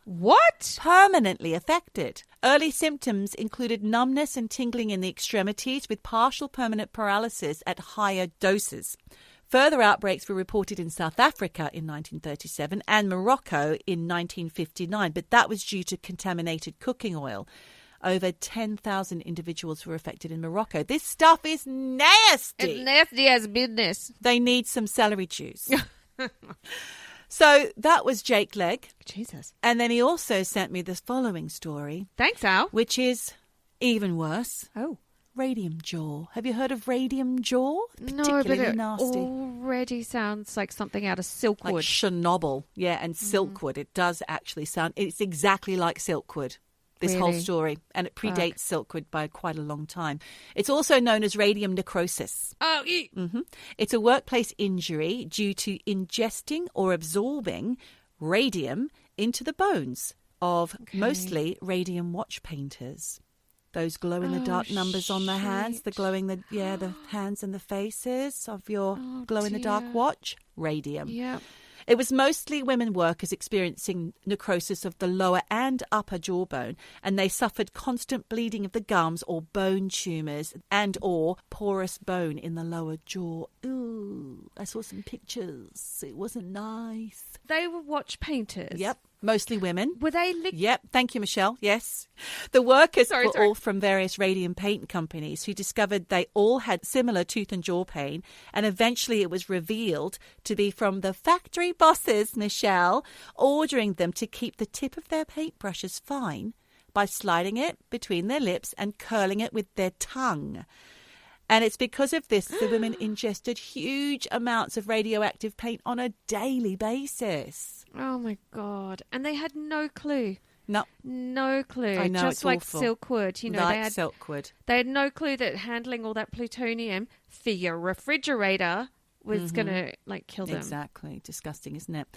permanently affected. Early symptoms included numbness and tingling in the extremities with partial permanent paralysis at higher doses. Further outbreaks were reported in South Africa in 1937 and Morocco in 1959, but that was due to contaminated cooking oil. Over 10,000 individuals were affected in Morocco. This stuff is nasty. It's nasty as business. They need some celery juice. So that was Jake Leg. Jesus. And then he also sent me this following story. Thanks, Al. Which is even worse. Oh. Radium jaw. Have you heard of radium jaw? No, but it nasty. already sounds like something out of Silkwood. Like Chernobyl. Yeah, and Silkwood. It does actually sound... It's exactly like Silkwood. This whole story, and it predates Silkwood by quite a long time. It's also known as radium necrosis. Oh, It's a workplace injury due to ingesting or absorbing radium into the bones of mostly radium watch painters. Those glow-in-the-dark numbers on the hands, the hands and the faces of your glow-in-the-dark watch, radium. Yeah. It was mostly women workers experiencing necrosis of the lower and upper jawbone, and they suffered constant bleeding of the gums or bone tumours and or porous bone in the lower jaw. Ooh, I saw some pictures. It wasn't nice. They were watch painters. Yep. Mostly women. Were they... Yep. Thank you, Michelle. Yes. The workers were all from various radium paint companies who discovered they all had similar tooth and jaw pain. And eventually it was revealed to be from the factory bosses, Michelle, ordering them to keep the tip of their paintbrushes fine by sliding it between their lips and curling it with their tongue. And it's because of this the women ingested huge amounts of radioactive paint on a daily basis. Oh, my God. And they had no clue. No. No clue. I know, Just it's like awful. Silkwood. You know, like Silkwood. They had no clue that handling all that plutonium for your refrigerator was going to, kill them. Exactly. Disgusting, isn't it?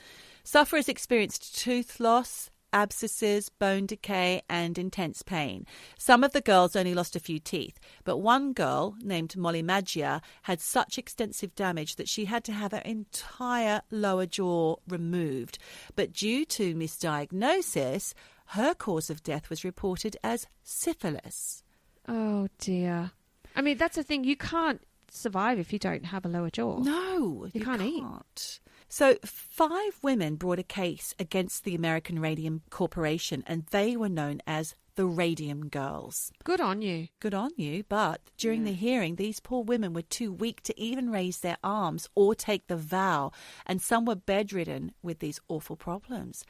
Sufferers experienced tooth loss, abscesses, bone decay, and intense pain. Some of the girls only lost a few teeth, but one girl, named Molly Maggia, had such extensive damage that she had to have her entire lower jaw removed. But due to misdiagnosis, her cause of death was reported as syphilis. Oh, dear. I mean, that's the thing. You can't survive if you don't have a lower jaw. No, you can't eat. So 5 women brought a case against the American Radium Corporation, and they were known as the Radium Girls. Good on you. Good on you. But during the hearing, these poor women were too weak to even raise their arms or take the vow, and some were bedridden with these awful problems.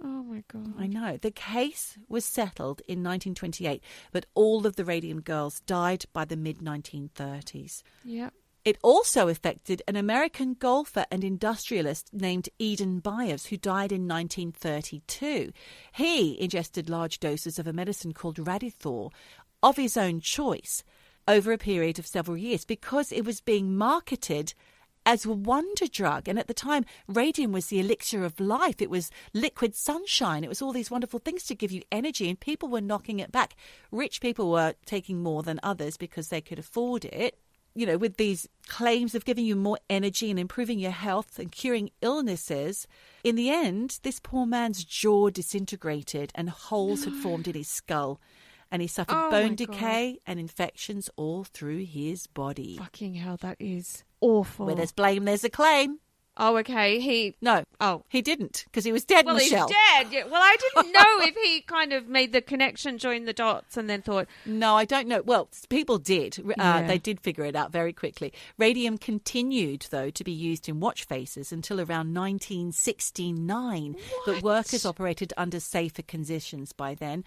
Oh, my God. I know. The case was settled in 1928, but all of the Radium Girls died by the mid-1930s. Yep. It also affected an American golfer and industrialist named Eden Byers, who died in 1932. He ingested large doses of a medicine called Radium of his own choice over a period of several years because it was being marketed as a wonder drug. And at the time, radium was the elixir of life. It was liquid sunshine. It was all these wonderful things to give you energy, and people were knocking it back. Rich people were taking more than others because they could afford it. You know, with these claims of giving you more energy and improving your health and curing illnesses, in the end, this poor man's jaw disintegrated and holes had formed in his skull. And he suffered bone decay and infections all through his body. Fucking hell, that is awful. Where there's blame, there's a claim. Oh, okay. No. Oh. He didn't, because he was dead, Michelle. Well, he's dead. Yeah. Well, I didn't know if he kind of made the connection, joined the dots, and then thought... No, I don't know. Well, people did. They did figure it out very quickly. Radium continued, though, to be used in watch faces until around 1969. But workers operated under safer conditions by then.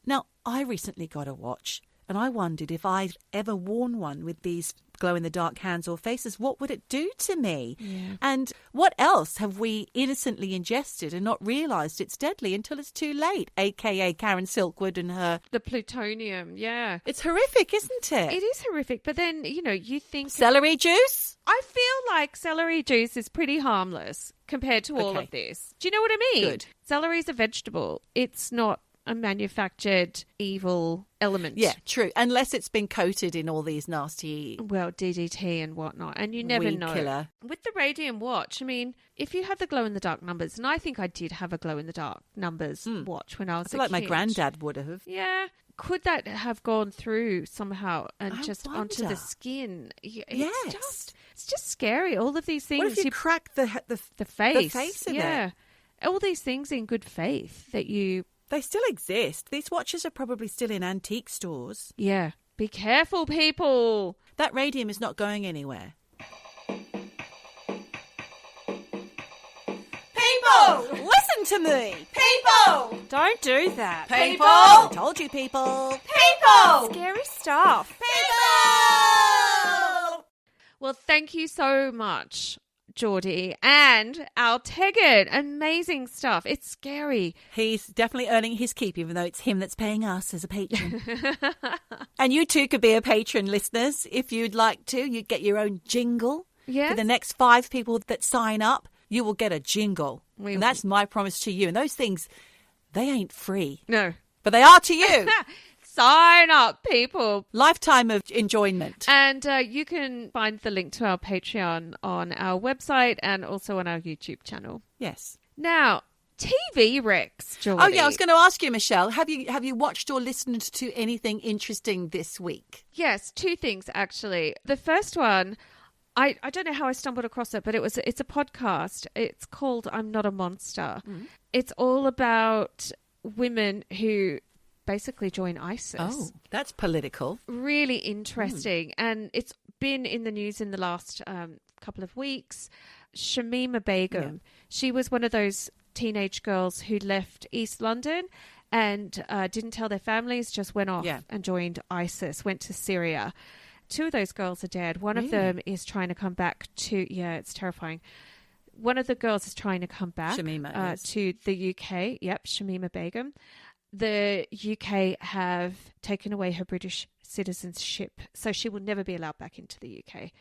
Now, I recently got a watch, and I wondered if I'd ever worn one with these glow-in-the-dark hands or faces, what would it do to me? Yeah. And what else have we innocently ingested and not realised it's deadly until it's too late, a.k.a. Karen Silkwood and her... The plutonium, yeah. It's horrific, isn't it? It is horrific, but then, you think... Celery juice? I feel like celery juice is pretty harmless compared to all of this. Do you know what I mean? Good. Celery is a vegetable. It's not a manufactured evil element. Yeah, true. Unless it's been coated in all these nasty... Well, DDT and whatnot. And you never weed know. Killer. With the Radium watch, I mean, if you have the glow-in-the-dark numbers, and I think I did have a glow-in-the-dark numbers watch when I was I feel like my kid. granddad would have. Yeah. Could that have gone through somehow and I just wonder. onto the skin? Yes. It's just scary. All of these things. What if you crack the face? The face of yeah. it? All these things in good faith that you... They still exist. These watches are probably still in antique stores. Yeah. Be careful, people. That Radium is not going anywhere. People! Listen to me! People! Don't do that. People! I told you, people. People! Scary stuff. People! Well, thank you so much, Geordie, and our Tegan. Amazing stuff. It's scary. He's definitely earning his keep, even though it's him that's paying us as a patron. And you too could be a patron, listeners, if you'd like to. You get your own jingle. Yes. For the next 5 people that sign up, you will get a jingle. We and that's my promise to you. And those things, they ain't free. No. But they are to you. Sign up, people. Lifetime of enjoyment. And you can find the link to our Patreon on our website and also on our YouTube channel. Yes. Now, TV Rex, Geordie. Oh, yeah, I was going to ask you, Michelle, have you watched or listened to anything interesting this week? Yes, 2 things, actually. The first one, I don't know how I stumbled across it, but it's a podcast. It's called I'm Not a Monster. Mm. It's all about women who basically join ISIS. Oh, that's political. Really interesting. And it's been in the news in the last couple of weeks. Shamima Begum, she was one of those teenage girls who left East London and didn't tell their families, just went off and joined ISIS, went to Syria. 2 of those girls are dead. One of them is trying to come back to, it's terrifying. One of the girls is trying to come back Shamima to the UK. Yep, Shamima Begum. The UK have taken away her British citizenship, so she will never be allowed back into the UK.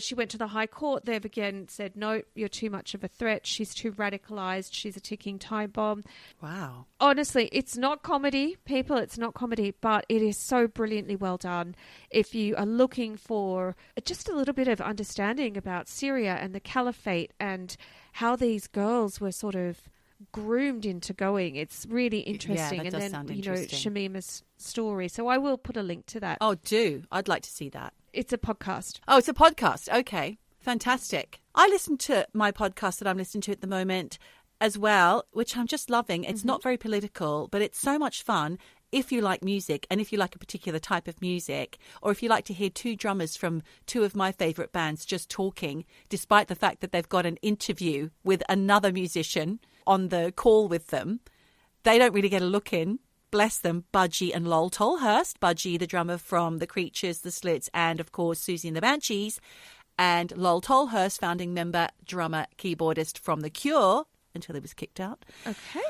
She went to the High Court. They've again said, no, you're too much of a threat. She's too radicalised. She's a ticking time bomb. Wow. Honestly, it's not comedy, people. It's not comedy, but it is so brilliantly well done. If you are looking for just a little bit of understanding about Syria and the caliphate and how these girls were sort of groomed into going, it's really interesting. Yeah, that does sound interesting. Shamima's story. So I will put a link to that. Oh, do. I'd like to see that. It's a podcast. Oh, it's a podcast. Okay. Fantastic. I listen to my podcast that I'm listening to at the moment as well, which I'm just loving. It's not very political, but it's so much fun if you like music and if you like a particular type of music, or if you like to hear 2 drummers from 2 of my favourite bands just talking, despite the fact that they've got an interview with another musician on the call with them. They don't really get a look in. Bless them, Budgie and Lol Tolhurst. Budgie, the drummer from The Creatures, The Slits, and, of course, Susie and the Banshees. And Lol Tolhurst, founding member, drummer, keyboardist from The Cure, until he was kicked out. Okay.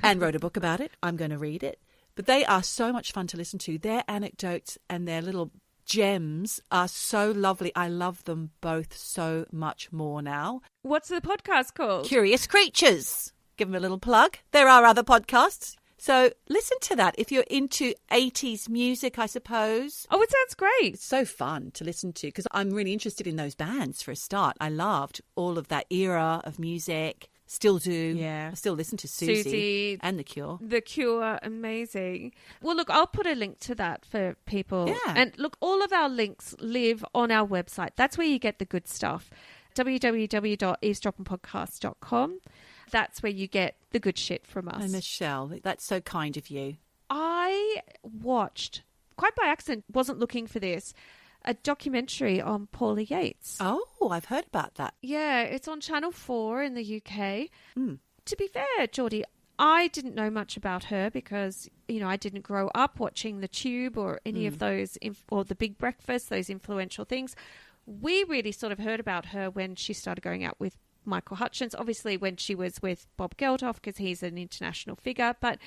And wrote a book about it. I'm going to read it. But they are so much fun to listen to. Their anecdotes and their little gems are so lovely. I love them both so much more now. What's the podcast called? Curious Creatures. Give them a little plug. There are other podcasts. So listen to that if you're into 80s music, I suppose. Oh, it sounds great. It's so fun to listen to because I'm really interested in those bands for a start. I loved all of that era of music. Still do. Yeah. I still listen to Susie and The Cure. The Cure, amazing. Well, look, I'll put a link to that for people. Yeah. And look, all of our links live on our website. That's where you get the good stuff. www.eavesdroppinpodcast.com. That's where you get the good shit from us. Oh, Michelle, that's so kind of you. I watched, quite by accident, wasn't looking for this, a documentary on Paula Yates. Oh, I've heard about that. Yeah, it's on Channel 4 in the UK. To be fair, Geordie, I didn't know much about her because, I didn't grow up watching The Tube or any of those, or The Big Breakfast, those influential things. We really sort of heard about her when she started going out with Michael Hutchence, obviously when she was with Bob Geldof because he's an international figure, but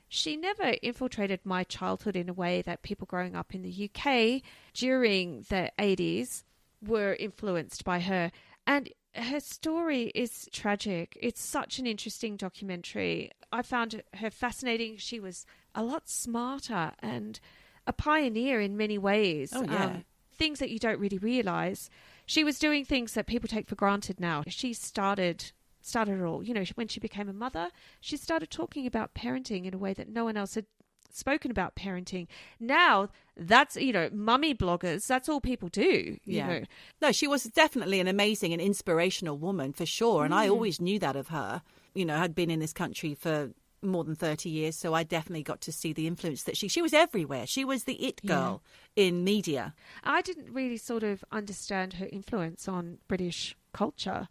she never infiltrated my childhood in a way that people growing up in the UK during the 80s were influenced by her. And her story is tragic. It's such an interesting documentary. I found her fascinating. She was a lot smarter and a pioneer in many ways. Oh, yeah. Things that you don't really realise. She was doing things that people take for granted now. She started it all. When she became a mother, she started talking about parenting in a way that no one else had spoken about parenting. Now, that's, mummy bloggers, that's all people do. You know. No, she was definitely an amazing and inspirational woman for sure. And I always knew that of her. I'd been in this country for more than 30 years, so I definitely got to see the influence that she was everywhere. She was the it girl in media. I didn't really sort of understand her influence on British culture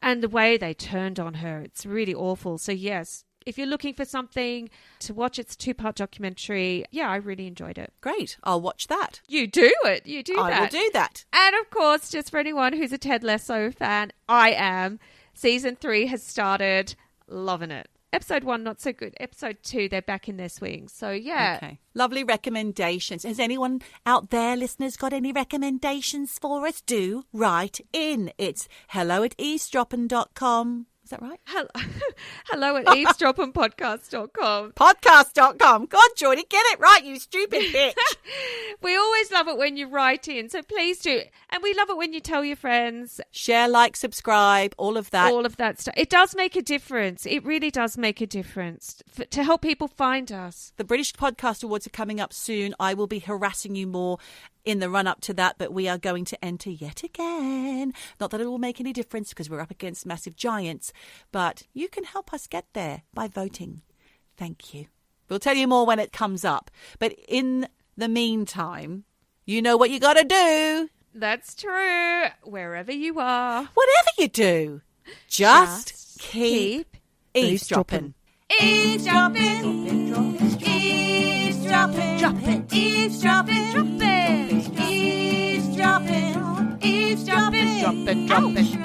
and the way they turned on her. It's really awful. So yes, if you're looking for something to watch, it's a 2-part documentary. Yeah, I really enjoyed it. Great. I'll watch that. You do it. You do that. I will do that. And of course, just for anyone who's a Ted Lasso fan, I am. Season 3 has started. Loving it. Episode 1, not so good. Episode 2, they're back in their swing. So, yeah. Okay. Lovely recommendations. Has anyone out there, listeners, got any recommendations for us? Do write in. It's hello@eavesdroppin.com. Is that right? Hello at eavesdroppinpodcast.com. Podcast.com. God, Geordie, get it right, you stupid bitch. We always love it when you write in, so please do. And we love it when you tell your friends. Share, like, subscribe, all of that. All of that stuff. It does make a difference. It really does make a difference to help people find us. The British Podcast Awards are coming up soon. I will be harassing you more in the run-up to that, but we are going to enter yet again. Not that it will make any difference because we're up against massive giants, but you can help us get there by voting. Thank you. We'll tell you more when it comes up. But in the meantime, you know what you got to do. That's true. Wherever you are. Whatever you do, just keep eavesdropping. Eavesdroppin', eavesdroppin', droppin', eavesdroppin', droppin', eavesdroppin', eavesdroppin', Droppin', droppin'.